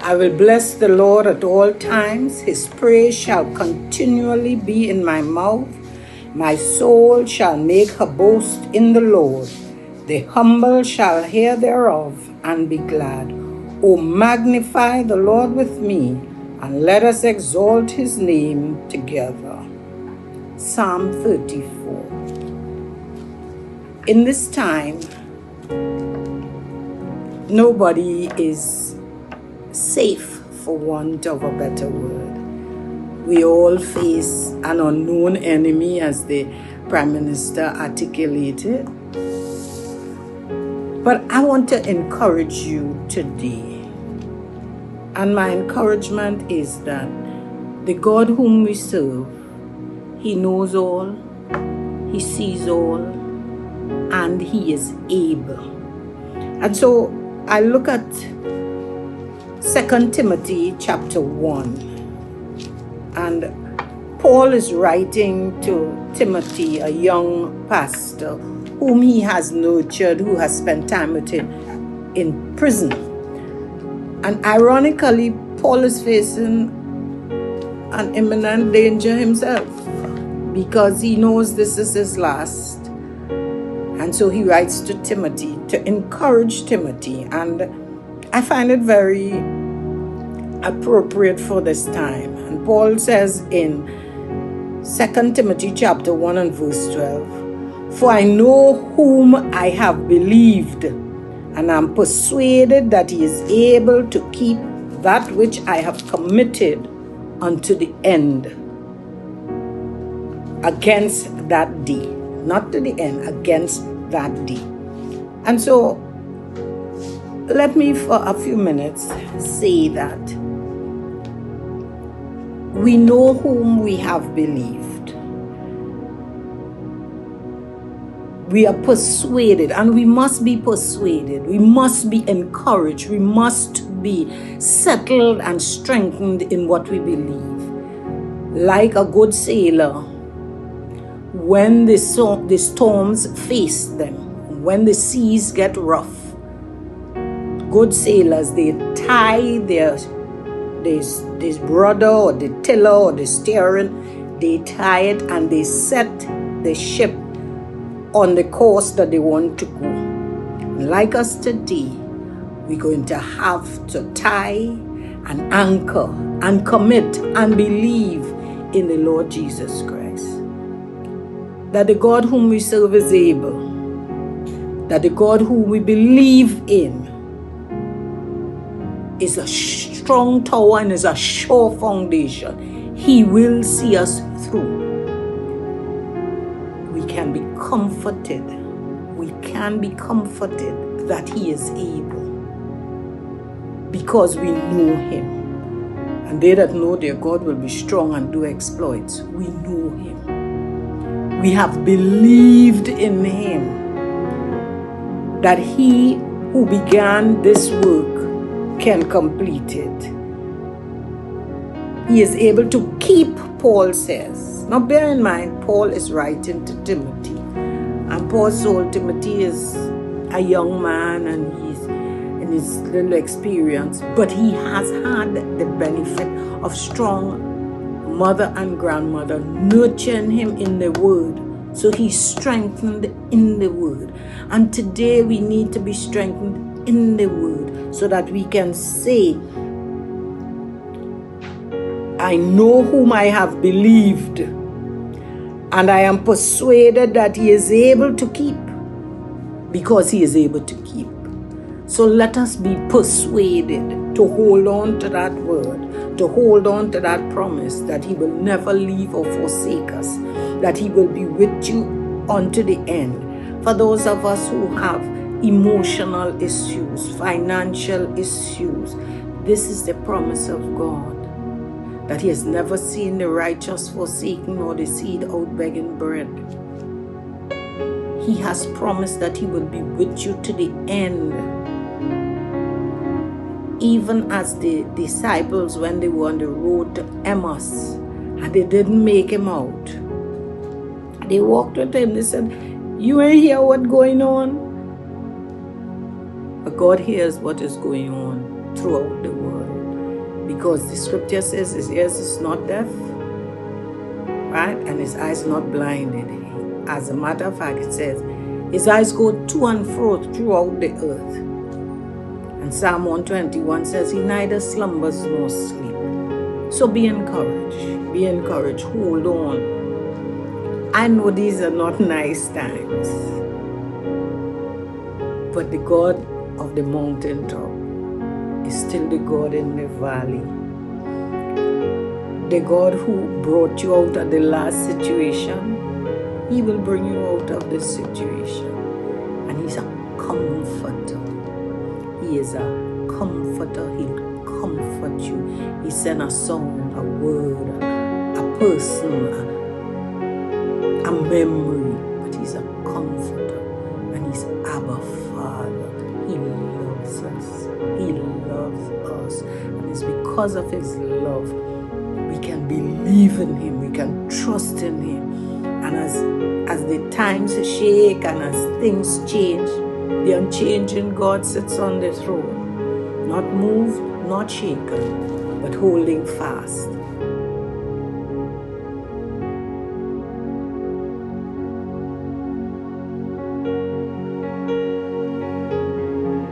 I will bless the Lord at all times. His praise shall continually be in my mouth. My soul shall make her boast in the Lord. The humble shall hear thereof and be glad. O magnify the Lord with me, and let us exalt his name together. Psalm 34. In this time, nobody is safe, for want of a better word. We all face an unknown enemy, as the Prime Minister articulated. But I want to encourage you today. And my encouragement is that the God whom we serve, he knows all, he sees all, and he is able. And so I look at 2 Timothy chapter 1. And Paul is writing to Timothy, a young pastor, whom he has nurtured, who has spent time with him in prison. And ironically, Paul is facing an imminent danger himself, because he knows this is his last. And so he writes to Timothy to encourage Timothy. And I find it very appropriate for this time. And Paul says in 2 Timothy chapter 1 and verse 12, "For I know whom I have believed, and am persuaded that he is able to keep that which I have committed unto the end, against that day." Not to the end, against that day. And so, let me for a few minutes say that we know whom we have believed. We are persuaded, and we must be persuaded. We must be encouraged. We must be settled and strengthened in what we believe. Like a good sailor, when the storms face them, when the seas get rough, good sailors, they tie this rudder or the tiller or the steering, they tie it and they set the ship on the course that they want to go. Like us today, we're going to have to tie and anchor and commit and believe in the Lord Jesus Christ. That the God whom we serve is able. That the God whom we believe in is a strong tower and is a sure foundation. He will see us through. We can be comforted. We can be comforted that he is able, because we know him. And they that know their God will be strong and do exploits. We know him. We have believed in him, that he who began this work can complete it. He is able to keep, Paul says. Now bear in mind, Paul is writing to Timothy. And Paul's old Timothy is a young man, and he's in his little experience. But he has had the benefit of strong mother and grandmother nurturing him in the word. So he's strengthened in the word. And today we need to be strengthened in the word, so that we can say, I know whom I have believed, and I am persuaded that he is able to keep, because he is able to keep. So let us be persuaded to hold on to that word, to hold on to that promise, that he will never leave or forsake us, that he will be with you unto the end. For those of us who have emotional issues, financial issues, this is the promise of God, that he has never seen the righteous forsaken or the seed out begging bread. He has promised that he will be with you to the end. Even as the disciples, when they were on the road to Emmaus and they didn't make him out, they walked with him. They said, "You ain't hear what's going on?" But God hears what is going on throughout the world. Because the scripture says his ears is not deaf, right? And his eyes not blinded. As a matter of fact, it says his eyes go to and fro throughout the earth. And Psalm 121 says he neither slumbers nor sleep. So be encouraged. Be encouraged. Hold on. I know these are not nice times, but the God of the mountaintop is still the God in the valley. The God who brought you out of the last situation, he will bring you out of this situation. And he's a comforter. He is a comforter. He'll comfort you. He sent a song, a word, a person, a memory. But he's a comforter. And he's Abba Father. He loves us. He loves us. And it's because of his love we can believe in him. We can trust in him. And as the times shake and as things change, the unchanging God sits on the throne, not moved, not shaken, but holding fast.